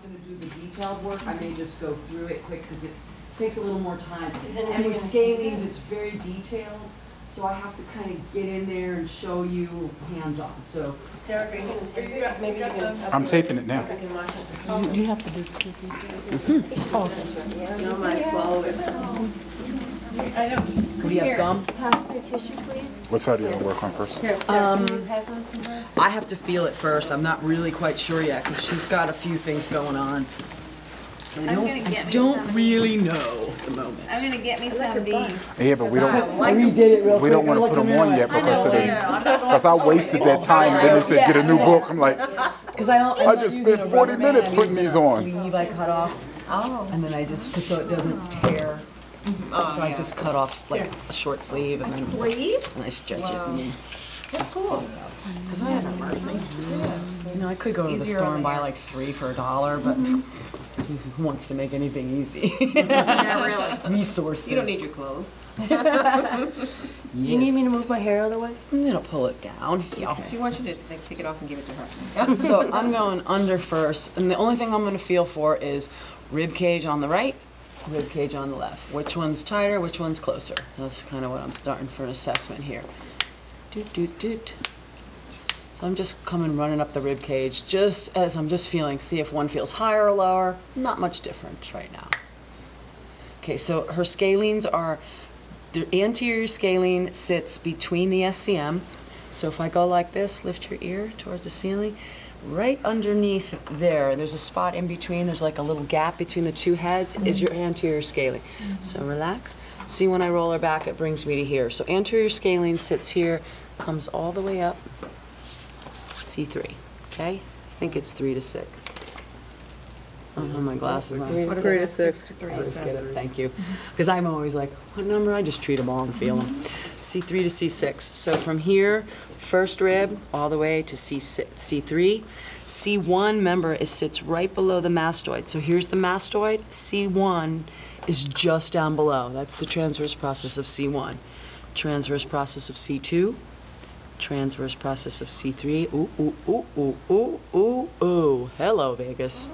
going to do the detailed work, I may just go through it quick because it takes a little more time. And with scalenes, it's very detailed, so I have to kind of get in there and show you hands-on. So, Derek, are you going to tape it? Maybe you can. I'm taping it now. You have to do No, might swallow it. I don't. do you have gum? Pass the tissue, please. What side do you work on first? Here, can you pass those to her? I have to feel it first. I'm not really quite sure yet because she's got a few things going on. So I don't really know at the moment. I'm gonna get me some of these. Yeah, but we don't. I redid it real quick. We don't want to put them on yet because of the. Because I wasted that time. Then they said get a new book. I'm like, Because I just spent 40 minutes putting these on. Sleeve I cut off. Oh. And then I just so it doesn't tear. So I just cut off like a short sleeve and then and I stretch it. And That's cool. Because I have mercy. You know, I could go to the store and buy like 3 for $1, but who wants to make anything easy? Yeah, really. Resources. You don't need your clothes. Do you need me to move my hair out of the way? I'm gonna pull it down. Yeah. She wants you to like, take it off and give it to her. So I'm going under first, and the only thing I'm going to feel for is rib cage on the right, rib cage on the left. Which one's tighter, which one's closer? That's kind of what I'm starting for an assessment here. Doot, doot, doot. So I'm just coming running up the rib cage just as I'm just feeling, see if one feels higher or lower. Not much difference right now. Okay, so her scalenes are, the anterior scalene sits between the SCM. So if I go like this, lift your ear towards the ceiling, right underneath there's a spot in between, there's like a little gap between the two heads, is your anterior scalene. So relax. See, when I roll her back, it brings me to here. So anterior scalene sits here, comes all the way up, C3, okay? I think it's 3 to 6. I don't have my glasses on. 3 to 6. I always get it, thank you. Because I'm always like, what number? I just treat them all and feel them. C3 to C6. So from here, first rib, all the way to C3. C1, remember, it sits right below the mastoid. So here's the mastoid. C1 is just down below. That's the transverse process of C1. Transverse process of C2. Transverse process of C3. Ooh, ooh, ooh, ooh, ooh, ooh, ooh. Hello, Vegas.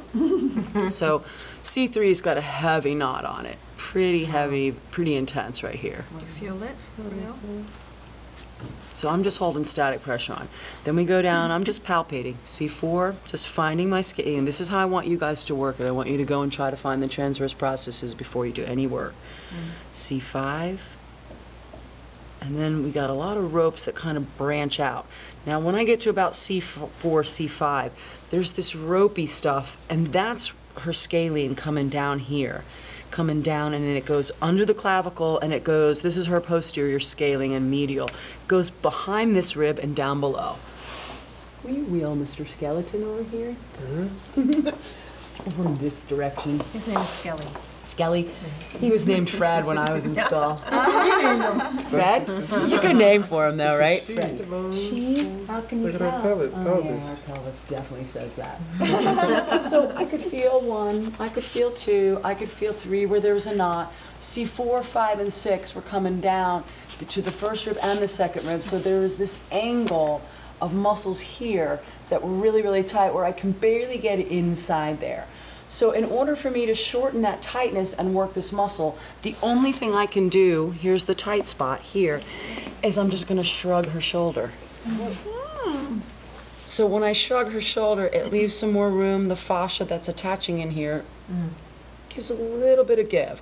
So C3's got a heavy knot on it. Pretty heavy, pretty intense right here. You feel it? So I'm just holding static pressure on. Then we go down, I'm just palpating. C4, just finding my scale. And this is how I want you guys to work it. I want you to go and try to find the transverse processes before you do any work. C5. And then we got a lot of ropes that kind of branch out. Now when I get to about C4, C5, there's this ropey stuff, and that's her scalene coming down here. Coming down, and then it goes under the clavicle, and it goes, this is her posterior scalene and medial, goes behind this rib and down below. Will you wheel Mr. Skeleton over here? Over in this direction. His name is Skelly. Skelly. He was named Fred when I was in school. Fred? It's a good name for him though, right? She? How can you tell? pelvis. Oh yeah, our pelvis definitely says that. So I could feel 1, I could feel 2, I could feel 3 where there was a knot. C4, 5, and 6 were coming down to the first rib and the second rib. So there was this angle of muscles here that were really, really tight where I can barely get inside there. So in order for me to shorten that tightness and work this muscle, the only thing I can do, here's the tight spot here, is I'm just gonna shrug her shoulder. So when I shrug her shoulder, it leaves some more room. The fascia that's attaching in here gives a little bit of give.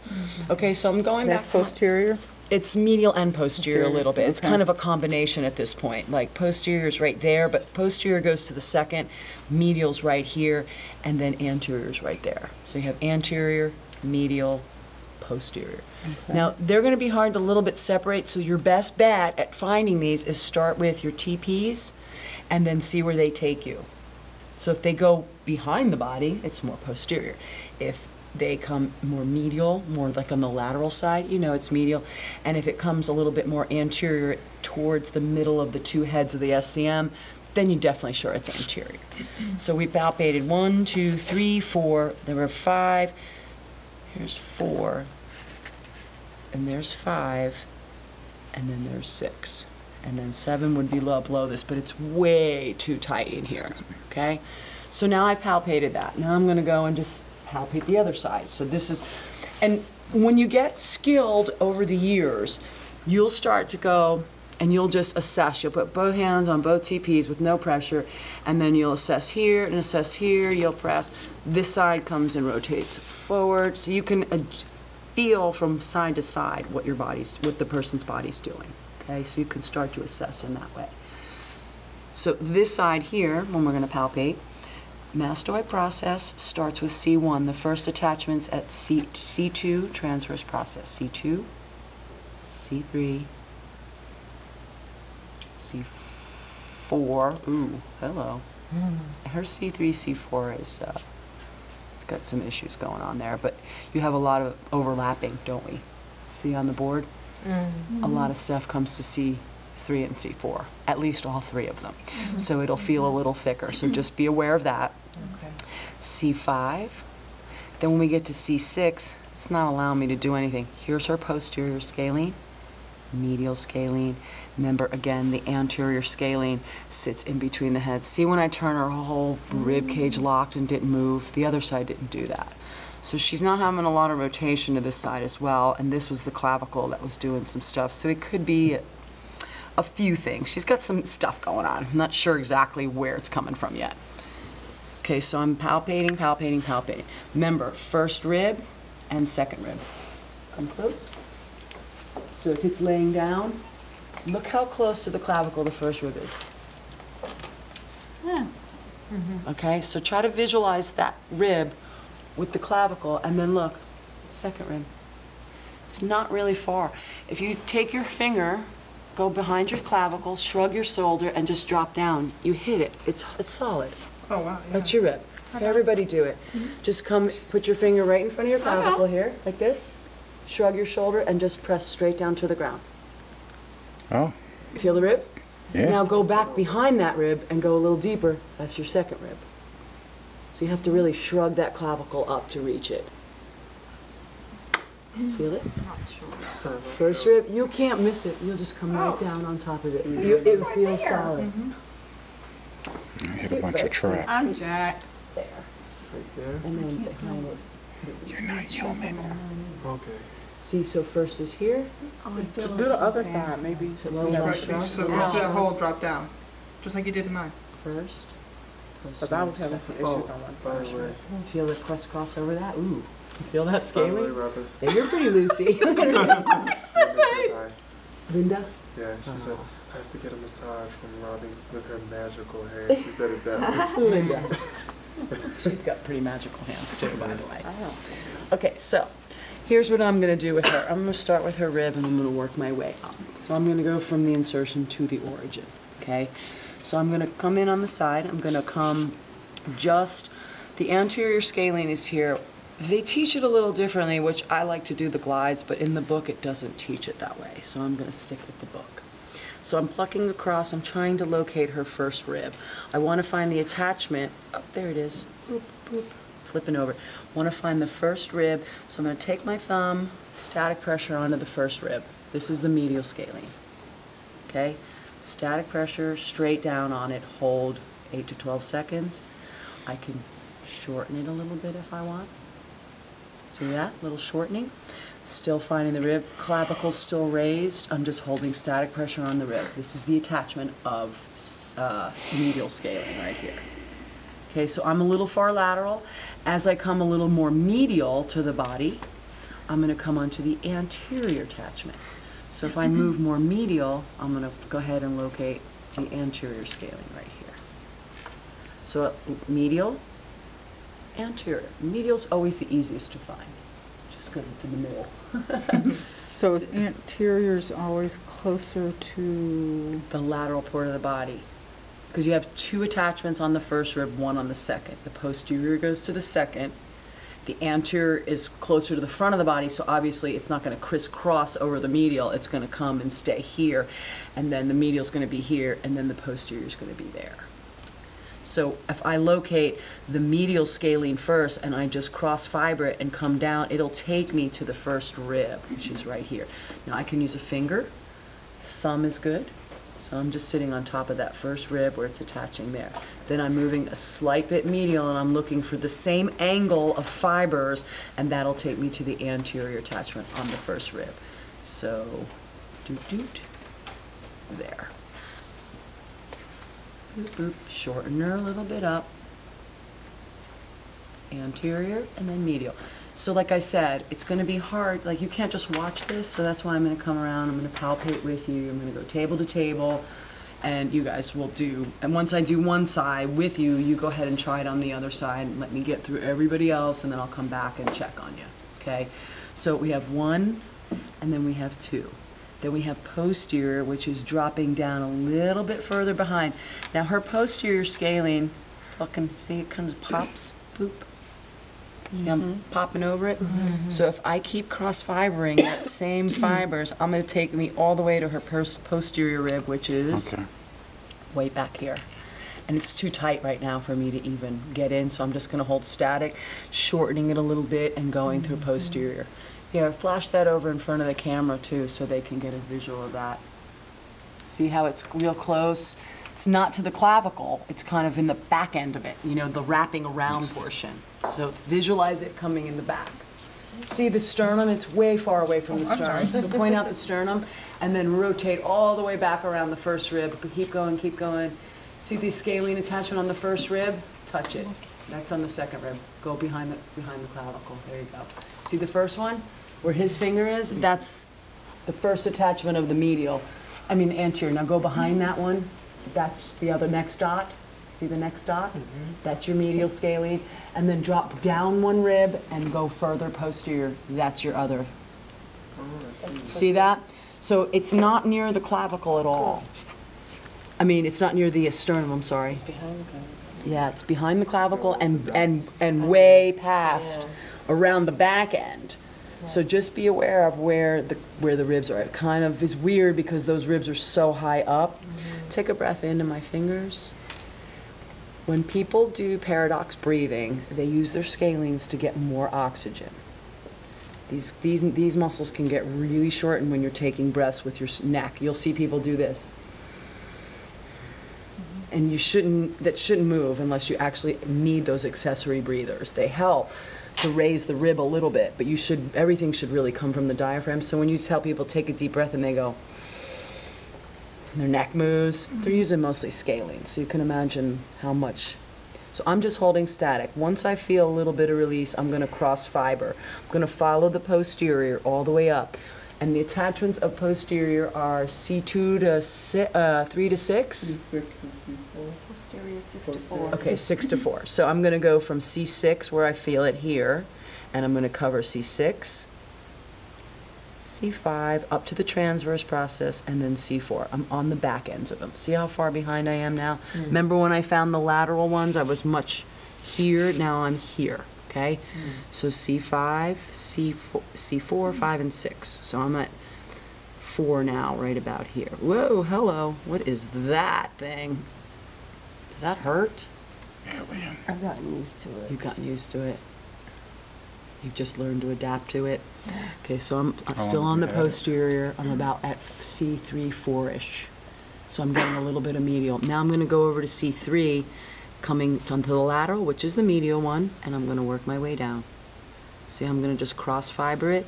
Okay, so I'm going back That's to posterior? it's medial and posterior a little bit. It's kind of a combination at this point. Like posterior is right there, but posterior goes to the second, medial's right here, and then anterior's right there. So you have anterior, medial, posterior. Now, they're going to be hard to a little bit separate, so your best bet at finding these is start with your TPs and then see where they take you. So if they go behind the body, it's more posterior. If they come more medial, more like on the lateral side, you know it's medial. And if it comes a little bit more anterior towards the middle of the two heads of the SCM, then you're definitely sure it's anterior. So we palpated 1, 2, 3, 4, there were 5, here's 4, and there's 5, and then there's 6. And then 7 would be below this, but it's way too tight in here, okay? So now I palpated that. Now I'm going to go and just palpate the other side. So this is, and when you get skilled over the years, you'll start to go and you'll just assess. You'll put both hands on both TPs with no pressure, and then you'll assess here and assess here. You'll press. This side comes and rotates forward, so you can feel from side to side what the person's body's doing. Okay, so you can start to assess in that way. So this side here, when we're going to palpate, mastoid process starts with C1. The first attachment's at C2, transverse process. C2, C3, C4. Ooh, hello. Her C3, C4 is, it's got some issues going on there, but you have a lot of overlapping, don't we? See on the board? A lot of stuff comes to C3 and C4, at least all three of them. So it'll feel a little thicker, so just be aware of that. Okay. C5. Then when we get to C6, it's not allowing me to do anything. Here's her posterior scalene, medial scalene. Remember, again, the anterior scalene sits in between the heads. See when I turn her whole rib cage locked and didn't move? The other side didn't do that. So she's not having a lot of rotation to this side as well, and this was the clavicle that was doing some stuff. So it could be a few things. She's got some stuff going on. I'm not sure exactly where it's coming from yet. Okay, so I'm palpating, palpating, palpating. Remember, first rib and second rib. Come close. So if it's laying down, look how close to the clavicle the first rib is. Okay, so try to visualize that rib with the clavicle, and then look, second rib. It's not really far. If you take your finger, go behind your clavicle, shrug your shoulder, and just drop down, you hit it. It's solid. Oh, wow. Yeah. That's your rib. Everybody do it. Just come, put your finger right in front of your clavicle here, like this. Shrug your shoulder and just press straight down to the ground. Oh, You feel the rib? yeah. Now go back behind that rib and go a little deeper. That's your second rib. So you have to really shrug that clavicle up to reach it. Feel it? First rib, you can't miss it. You'll just come right down on top of it. It feels solid. I hit a bunch of trap. I'm jacked. There. Right there? And then behind it. You're not human. Okay. See, so first is here. Do the other side, maybe. So low left shrug. So watch that hole drop down, just like you did in mine. First. Because I was having some issues on one By side. the way. Feel the crisscross over that? Ooh. You feel that By the way, scaling? Robin. Yeah, you're pretty loosey. Linda says hi. Linda? Yeah, she said, I have to get a massage from Robin with her magical hair. She said it that way. Linda. She's got pretty magical hands too, by the way. Okay, so here's what I'm going to do with her. I'm going to start with her rib and I'm going to work my way up. So I'm going to go from the insertion to the origin, okay? So I'm going to come in on the side. I'm going to come just, the anterior scalene is here. They teach it a little differently, which I like to do the glides, but in the book it doesn't teach it that way. So I'm going to stick with the book. So I'm plucking across, I'm trying to locate her first rib. I want to find the attachment, oh, there it is, boop, boop, flipping over. Want to find the first rib, so I'm going to take my thumb, static pressure onto the first rib. This is the medial scalene, okay? Static pressure, straight down on it, hold 8 to 12 seconds. I can shorten it a little bit if I want. See that, little shortening? Still finding the rib, clavicle still raised. I'm just holding static pressure on the rib. This is the attachment of medial scalene right here. Okay, so I'm a little far lateral. As I come a little more medial to the body, I'm going to come onto the anterior attachment. So if I move more medial, I'm going to go ahead and locate the anterior scalene right here. So medial, anterior. Medial's always the easiest to find, just because it's in the middle. So is anterior's always closer to, The lateral part of the body. Because you have two attachments on the first rib, one on the second. The posterior goes to the second. The anterior is closer to the front of the body, so obviously it's not going to crisscross over the medial. It's going to come and stay here, and then the medial is going to be here, and then the posterior is going to be there. So if I locate the medial scalene first and I just cross fiber it and come down, it'll take me to the first rib, which is right here. Now I can use a finger. Thumb is good. So I'm just sitting on top of that first rib where it's attaching there. Then I'm moving a slight bit medial and I'm looking for the same angle of fibers, and that'll take me to the anterior attachment on the first rib. So, doot, there. Boop, boop, shorten her a little bit up. Anterior and then medial. So like I said, it's going to be hard, like you can't just watch this, so that's why I'm going to come around, I'm going to palpate with you, I'm going to go table to table, and you guys will do, and once I do one side with you, you go ahead and try it on the other side and let me get through everybody else, and then I'll come back and check on you, okay? So we have 1, and then we have 2. Then we have posterior, which is dropping down a little bit further behind. Now her posterior scalene, fucking, see it kind of pops, boop. See, I'm popping over it. So if I keep cross-fibering that same fibers, I'm going to take me all the way to her posterior rib, which is way back here. And it's too tight right now for me to even get in, so I'm just going to hold static, shortening it a little bit, and going through posterior. Here, flash that over in front of the camera, too, so they can get a visual of that. See how it's real close? It's not to the clavicle, it's kind of in the back end of it, you know, the wrapping around portion. So visualize it coming in the back. See the sternum? It's way far away from the sternum. So point out the sternum and then rotate all the way back around the first rib. Keep going, keep going. See the scalene attachment on the first rib? Touch it. That's on the second rib. Go behind the clavicle. There you go. See the first one? Where his finger is? That's the first attachment of the medial. I mean anterior. Now go behind that one. That's the other next dot. See the next dot? That's your medial scalene. And then drop down one rib and go further posterior. That's your other. See that? So it's not near the clavicle at all. I mean, it's not near the sternum, I'm sorry. It's behind the clavicle. Yeah, it's behind the clavicle and way past around the back end. So just be aware of where the ribs are. It kind of is weird because those ribs are so high up. Take a breath into my fingers. When people do paradox breathing, they use their scalenes to get more oxygen. These muscles can get really shortened when you're taking breaths with your neck. You'll see people do this. And that shouldn't move unless you actually need those accessory breathers. They help to raise the rib a little bit, but everything should really come from the diaphragm. So when you tell people take a deep breath and they go, and their neck moves, they're using mostly scalene, so you can imagine how much. So I'm just holding static. Once I feel a little bit of release, I'm going to cross fiber. I'm going to follow the posterior all the way up. And the attachments of posterior are C2 to 3 to 6? C6 and C4. Posterior 6 to 4. Okay, 6 to 4. So I'm going to go from C6 where I feel it here, and I'm going to cover C6, C5, up to the transverse process, and then C4. I'm on the back ends of them. See how far behind I am now? Remember when I found the lateral ones, I was much here, now I'm here, okay? So C5, C4, 5, and 6. So I'm at 4 now, right about here. Whoa, hello, what is that thing? Does that hurt? Alien. I've gotten used to it. You've gotten used to it. You've just learned to adapt to it. Okay, so I'm still on the posterior. I'm about at C3, 4-ish. So I'm getting a little bit of medial. Now I'm going to go over to C3, coming onto the lateral, which is the medial one, and I'm going to work my way down. See, I'm going to just cross fiber it.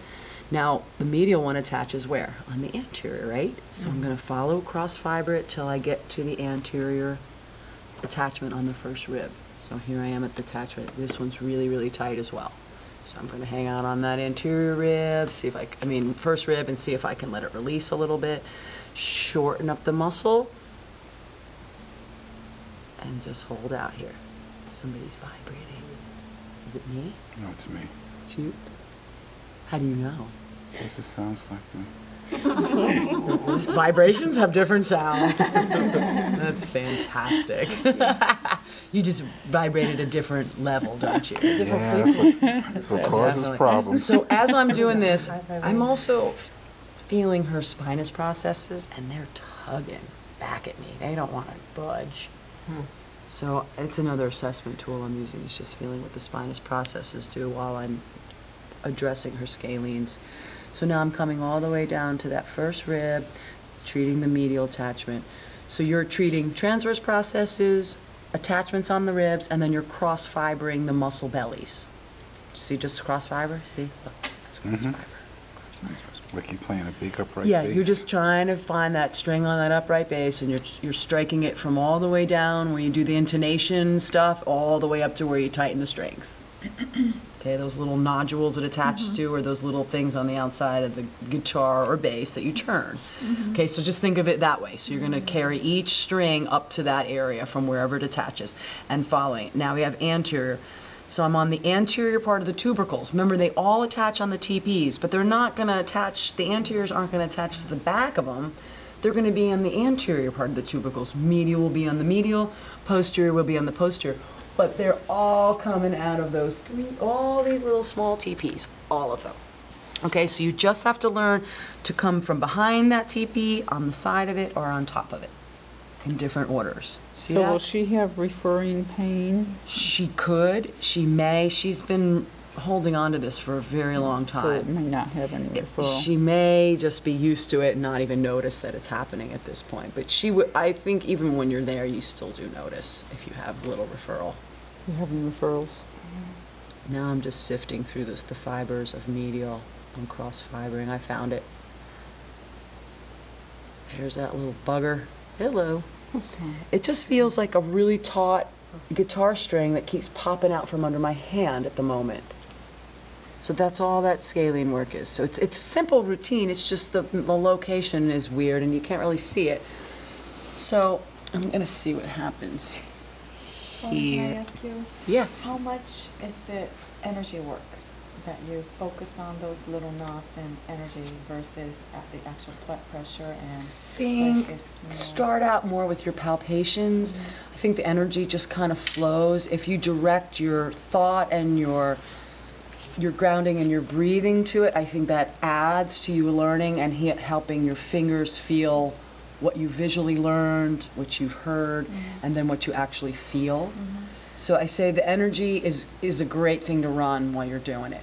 Now, the medial one attaches where? On the anterior, right? So I'm going to follow cross fiber it till I get to the anterior attachment on the first rib. So here I am at the attachment. This one's really, really tight as well. So I'm going to hang out on that anterior rib, see if first rib, and see if I can let it release a little bit. Shorten up the muscle. And just hold out here. Somebody's vibrating. Is it me? No, it's me. It's you? How do you know? This just sounds like me. Vibrations have different sounds. That's fantastic. You just vibrated a different level, don't you? That's what causes problems. So as I'm doing this, I'm also feeling her spinous processes, and they're tugging back at me. They don't want to budge. So it's another assessment tool I'm using. It's just feeling what the spinous processes do while I'm addressing her scalenes. So now I'm coming all the way down to that first rib, treating the medial attachment. So you're treating transverse processes, attachments on the ribs, and then you're cross-fibering the muscle bellies. See, just cross-fiber, see? Look, that's cross-fiber. Like you're playing a big upright Yeah, bass. you're just trying to find that string on that upright bass, and you're striking it from all the way down where you do the intonation stuff, all the way up to where you tighten the strings. Okay, those little nodules it attaches to, or those little things on the outside of the guitar or bass that you turn. Okay, so just think of it that way. So you're going to carry each string up to that area from wherever it attaches and following it. Now we have anterior. So I'm on the anterior part of the tubercles. Remember, they all attach on the TPs, but they're not going to attach, the anteriors aren't going to attach to the back of them. They're going to be on the anterior part of the tubercles. Medial will be on the medial, posterior will be on the posterior. But they're all coming out of those all these little small TPs, all of them. Okay, so you just have to learn to come from behind that TP, on the side of it, or on top of it, in different orders. See So that? will she have referring pain? She could, she may. She's been holding on to this for a very long So it time. may not have any referral. She may just be used to it and not even notice that it's happening at this point. But she would, I think even when you're there, you still do notice if you have a little referral. You have any referrals? Now I'm just sifting through the fibers of medial. I'm cross-fibering. I found it. There's that little bugger. Hello. It just feels like a really taut guitar string that keeps popping out from under my hand at the moment. So that's all that scalene work is. So it's a simple routine. It's just the location is weird and you can't really see it. So I'm going to see what happens Can I here. ask you, Yeah. how much is it energy work that you focus on those little knots and energy versus at the actual blood pressure and Think, focus, you know? start out more with your palpations. I think the energy just kind of flows. If you direct your thought and your grounding and your breathing to it, I think that adds to you learning and helping your fingers feel what you visually learned, what you've heard, and then what you actually feel. So I say the energy is a great thing to run while you're doing it.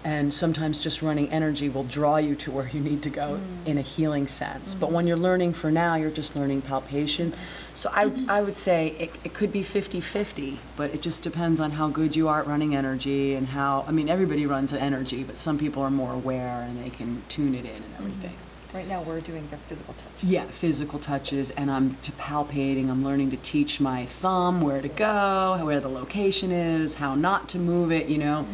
And sometimes just running energy will draw you to where you need to go in a healing sense. But when you're learning for now, you're just learning palpation. So I would say it could be 50-50, but it just depends on how good you are at running energy and how, I mean, everybody runs energy, but some people are more aware and they can tune it in and everything. Right now, we're doing the physical touch. Yeah, physical touches, and I'm palpating. I'm learning to teach my thumb where to go, where the location is, how not to move it, you know.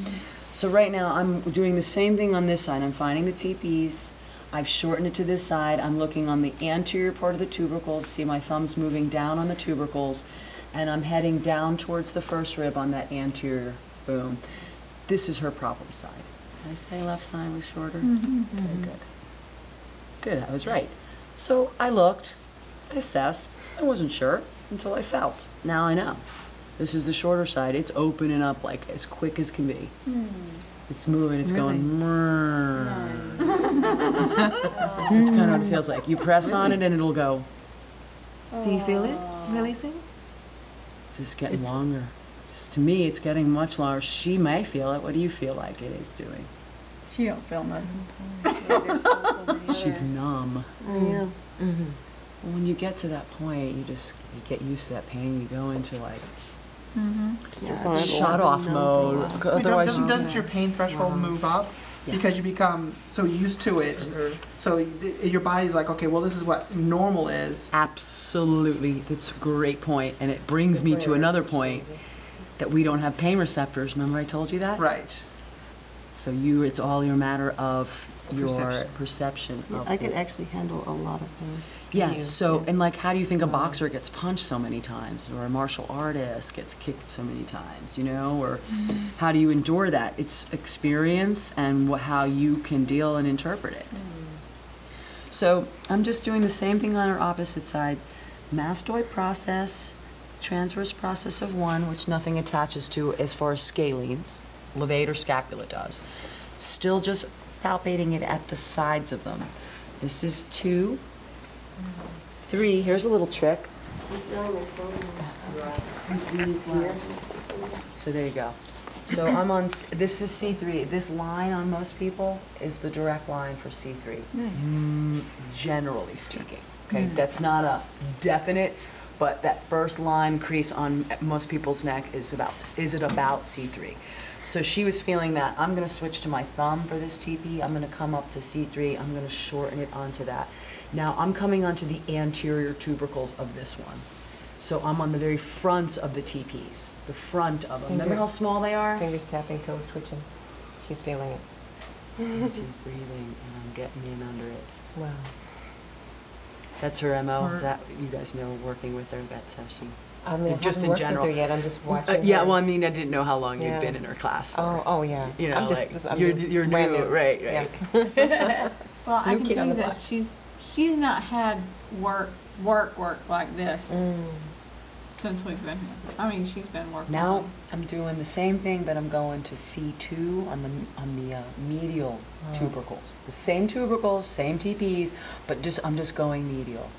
So right now, I'm doing the same thing on this side. I'm finding the TPs. I've shortened it to this side. I'm looking on the anterior part of the tubercles. See, my thumb's moving down on the tubercles, and I'm heading down towards the first rib on that anterior boom. This is her problem side. Did I say left side was shorter? Very good. Good, I was right. So I looked, I assessed, I wasn't sure until I felt. Now I know. This is the shorter side. It's opening up like as quick as can be. It's moving, it's going. That's kind of what it feels like. You press on it and it'll go. Do you feel it releasing? It's just getting longer. Just, to me, it's getting much longer. She may feel it. What do you feel like it is doing? She don't feel nothing. There's still so many She's other- numb. Yeah. When you get to that point, you get used to that pain. You go into like shut off mode. Wait, Otherwise, doesn't your pain threshold move up? Yeah. Because you become so used to it. So your body's like, okay, well, this is what normal is. Absolutely, that's a great point, and it brings me to another point that we don't have pain receptors. Remember I told you that? Right. So it's all your matter of your perception of I can actually handle a lot of pain. Yeah, so, and like, how do you think a boxer gets punched so many times, or a martial artist gets kicked so many times, you know, or how do you endure that? It's experience and how you can deal and interpret it. So I'm just doing the same thing on our opposite side. Mastoid process, transverse process of 1, which nothing attaches to as far as scalenes, levate or scapula does. Still just palpating it at the sides of them. This is 2, 3. Here's a little trick. So there you go. So I'm on, this is C3. This line on most people is the direct line for C3. Nice. Generally speaking, okay? That's not a definite, but that first line crease on most people's neck is about C3. So she was feeling that. I'm gonna switch to my thumb for this TP. I'm gonna come up to C3. I'm gonna shorten it onto that. Now I'm coming onto the anterior tubercles of this one. So I'm on the very front of the TPs, the front of them. Remember how small they are? Fingers tapping, toes twitching. She's feeling it. And she's breathing, and I'm getting in under it. Wow. That's her MO. Is that, you guys know, working with her, that's how she, I mean, I just haven't in worked general. with her yet. I'm just watching. yeah, her. well, I mean, I didn't know how long Yeah. you'd been in her class for. Oh, yeah. You know, I'm just, like, I'm you're brand new, right, right. Yeah. Well, I New can kid tell on you the that block. she's not had work like this Mm. since we've been here. I mean, she's been working. Now I'm doing the same thing, but I'm going to C2 on the medial tubercles. The same tubercles, same TPs, but I'm just going medial.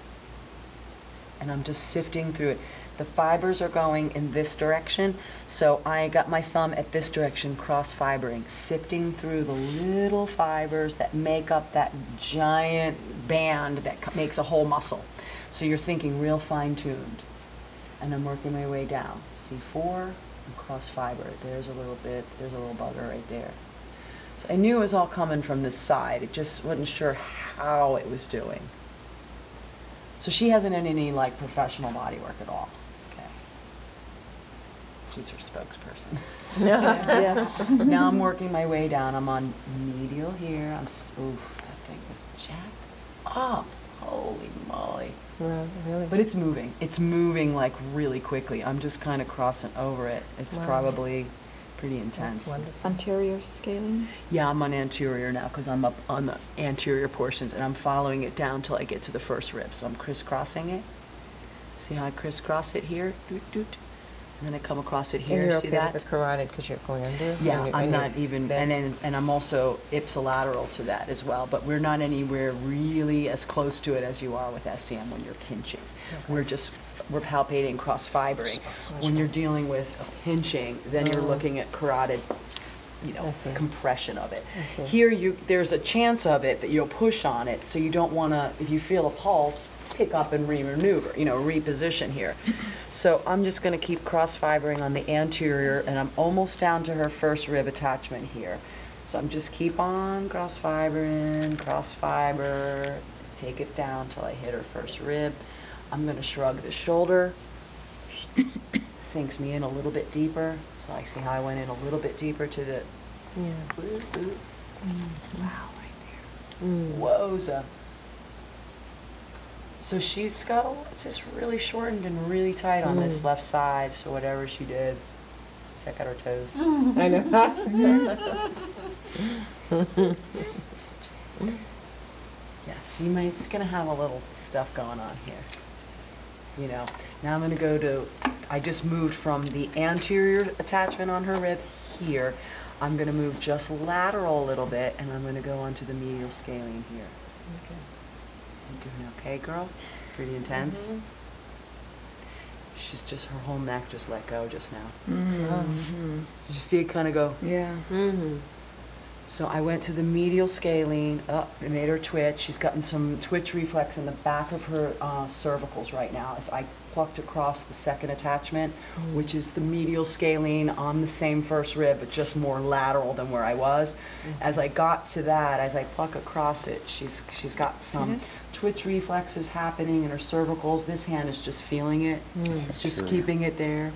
And I'm just sifting through it. The fibers are going in this direction, so I got my thumb at this direction, cross-fibering, sifting through the little fibers that make up that giant band that makes a whole muscle. So you're thinking real fine-tuned. And I'm working my way down. C4, and cross-fiber. There's a little bit, there's a little bugger right there. So I knew it was all coming from this side. It just wasn't sure how it was doing. So she hasn't done any like professional body work at all. Okay. She's her spokesperson. Yes. Now I'm working my way down. I'm on medial here. Oof, that thing is jacked up. Holy moly. Really? But it's moving. It's moving like really quickly. I'm just kind of crossing over it. It's Wow. probably pretty That's intense. wonderful. Anterior scaling. Yeah, I'm on anterior now because I'm up on the anterior portions and I'm following it down till I get to the first rib. So I'm crisscrossing it. See how I crisscross it here? Doot, doot. And then I come across it And here. you're See okay that? with the carotid because you're going under? Yeah, And I'm you're not even, bent? and I'm also ipsilateral to that as well, but we're not anywhere really as close to it as you are with SCM when you're pinching. We're palpating, cross-fibering. When you're dealing with a pinching, then you're looking at carotid, I see. compression of it. I see. Here, there's a chance of it that you'll push on it, so you don't want to, if you feel a pulse, pick up and re-maneuver, reposition here. So I'm just going to keep cross-fibering on the anterior, and I'm almost down to her first rib attachment here. So I'm just keep on cross-fibering, cross-fiber, take it down till I hit her first rib. I'm going to shrug the shoulder, sinks me in a little bit deeper. So I see how I went in a little bit deeper to the, Yeah. wow, right there. Wowza. So she's got, it's just really shortened and really tight on this left side, so whatever she did, check out her toes. I know. Yeah, she's gonna have a little stuff going on here. Just, now I'm gonna go to, I just moved from the anterior attachment on her rib here. I'm gonna move just lateral a little bit, and I'm gonna go onto the medial scalene here. Okay. You doing okay, girl? Pretty intense? She's just, her whole neck just let go just now. Mm-hmm. Did you see it kind of go? Yeah. Mm-hmm. So I went to the medial scalene, it made her twitch. She's gotten some twitch reflex in the back of her cervicals right now as I plucked across the second attachment, which is the medial scalene on the same first rib, but just more lateral than where I was. As I got to that, as I pluck across it, she's got some Yes. twitch reflexes happening in her cervicals. This hand is just feeling it. It's just keeping it there.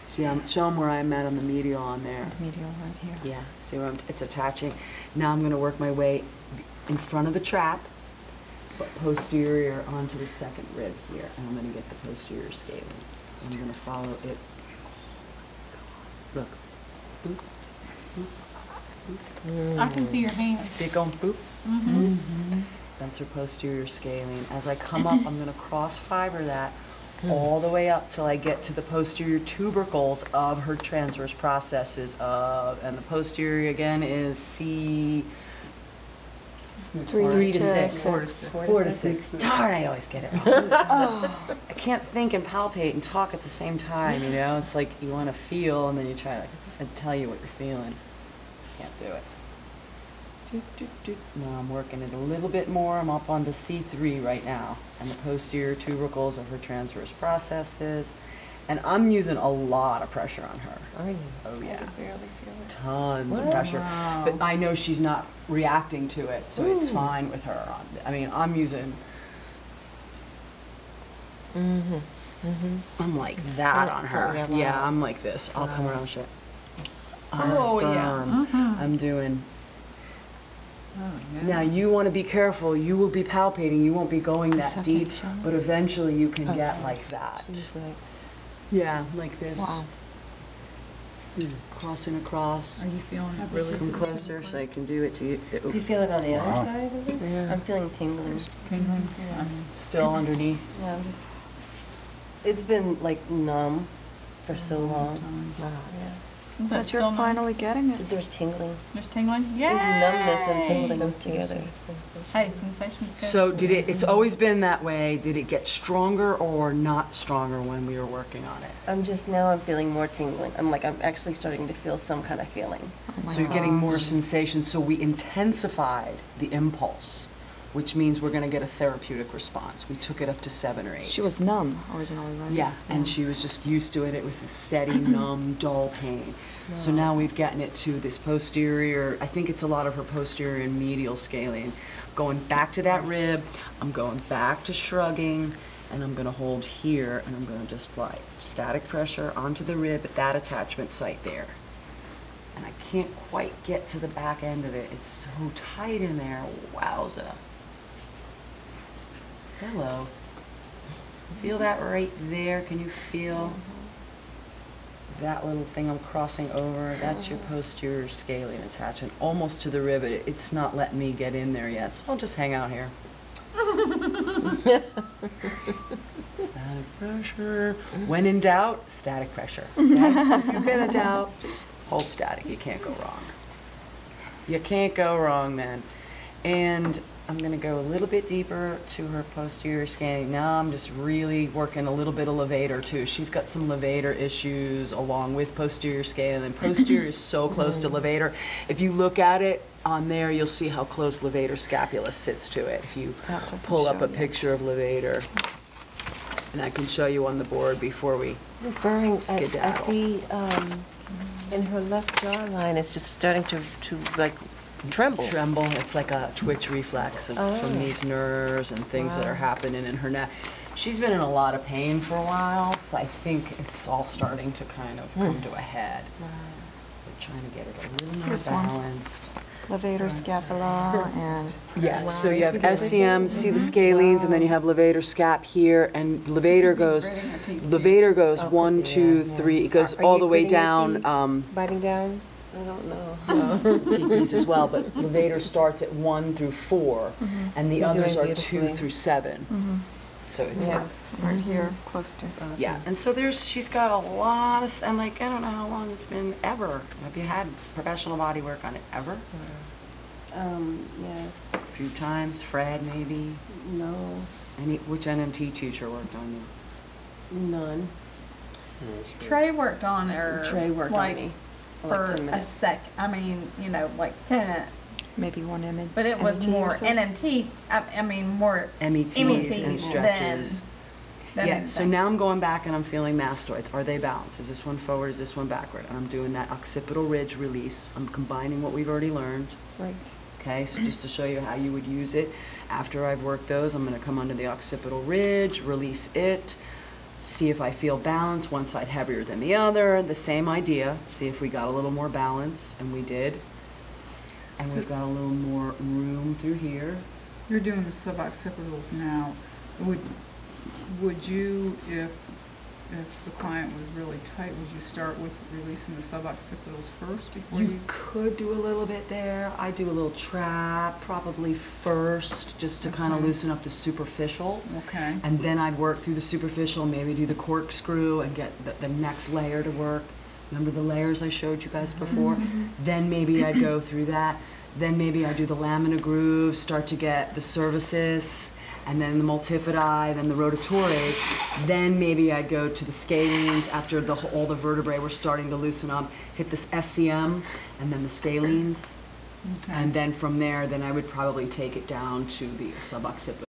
See, show them where I'm at on the medial on there. Medial right here. Yeah, see where it's attaching. Now I'm gonna work my way in front of the trap, but posterior onto the second rib here, and I'm gonna get the posterior scalene. So I'm gonna follow it. Look, boop, boop, boop. I can see your hands. See it going boop? Mm-hmm. That's her posterior scalene. As I come up, I'm gonna cross fiber that all the way up till I get to the posterior tubercles of her transverse processes of, and the posterior again is C3. 3 to 6. 4 to 6. 4 to 6. Darn, I always get it wrong. I can't think and palpate and talk at the same time, you know? It's like you want to feel and then you try to tell you what you're feeling. Can't do it. Now I'm working it a little bit more. I'm up onto C3 right now. And the posterior tubercles of her transverse processes. And I'm using a lot of pressure on her. Are you? Oh yeah. Barely feel it. Tons of What? pressure. Wow. But I know she's not reacting to it, so it's fine with her. I mean, I'm using, I'm like that on her. Yeah, Yeah, wow. I'm like this. I'll come around and show. Oh, yeah. I'm doing. Oh, yeah. Now you want to be careful. You will be palpating. You won't be going that deep, but eventually you can get like that. Just like, Yeah, like this. Wow. Crossing across. Are you feeling it really? Come closer so I can do it to you. Do you feel it on the other Wow. side of this? Yeah. I'm feeling tingling. Tingling? Still underneath. Yeah, I'm just, it's been like numb for so long. wow. Yeah. But you're finally getting There's tingling. There's tingling? Yeah. It's numbness and tingling together. Hey, sensation's good. So did it, it's always been that way, did it get stronger or not stronger when we were working on it? I'm feeling more tingling. I'm actually starting to feel some kind of feeling. So you're getting more sensation, so we intensified the impulse, which means we're gonna get a therapeutic response. We took it up to 7 or 8. She was numb originally, right? Yeah, and she was just used to it. It was a steady, numb, dull pain. So now we've gotten it to this posterior, I think it's a lot of her posterior and medial scalene. Going back to that rib, I'm going back to shrugging, and I'm gonna hold here, and I'm gonna just apply static pressure onto the rib at that attachment site there. And I can't quite get to the back end of it. It's so tight in there, wowza. Hello. Feel that right there? Can you feel that little thing I'm crossing over? That's your posterior scalene attachment, almost to the rib. It's not letting me get in there yet, so I'll just hang out here. Static pressure. When in doubt, static pressure. Okay? So if you get a doubt, just hold static. You can't go wrong. You can't go wrong, man. And I'm going to go a little bit deeper to her posterior scalene. Now I'm just really working a little bit of levator too. She's got some levator issues along with posterior scalene, and posterior is so close to levator. If you look at it on there, you'll see how close levator scapula sits to it. If you pull up a picture of levator, and I can show you on the board before we Referring, I skedaddle. see in her left jawline, it's just starting to like tremble. Tremble. It's like a twitch reflex from these nerves and things that are happening in her neck. She's been in a lot of pain for a while, so I think it's all starting to kind of come to a head. We're trying to get it a little more balanced. Levator scapula and Yeah, so you have SCM, see the scalenes, and then you have levator scap here, and levator goes 1, 2, 3, it goes Are all you the way gritting your down. teeth? Biting down? I don't know. TPs as well, but levator starts at 1 through 4, and the You're others doing are 2 beautifully. through 7. So it's Yeah. right here, close to. yeah, and so she's got a lot of, and like, I don't know how long it's been ever. Have you had professional body work on it ever? Yes. A few times, Fred maybe? No. Which NMT teacher worked on you? None. Trey worked on her. Trey worked on like, me. For Like 10 a minutes. sec. I mean, like 10 minutes. Maybe one image. But it was more NMTs. I mean, more METs METs and stretches. than Yeah, so anything. now I'm going back and I'm feeling mastoids. Are they balanced? Is this one forward, is this one backward? And I'm doing that occipital ridge release. I'm combining what we've already learned. Right. Okay, so just to show you how you would use it. After I've worked those, I'm gonna come under the occipital ridge, release it, see if I feel balance, one side heavier than the other, the same idea. See if we got a little more balance, and we did. And we've got a little more room through here. You're doing the suboccipitals now. Would you, if the client was really tight, would you start with releasing the suboccipitals first before You could do a little bit there. I do a little trap probably first, just to kind of loosen up the superficial. Okay. And then I'd work through the superficial, maybe do the corkscrew and get the next layer to work. Remember the layers I showed you guys before? Then maybe I'd go through that. then maybe I do the lamina grooves, start to get the cervicis, and then the multifidi, then the rotatories. Then maybe I'd go to the scalenes after all the vertebrae were starting to loosen up, hit this SCM, and then the scalenes. Okay. And then from there, then I would probably take it down to the suboccipital.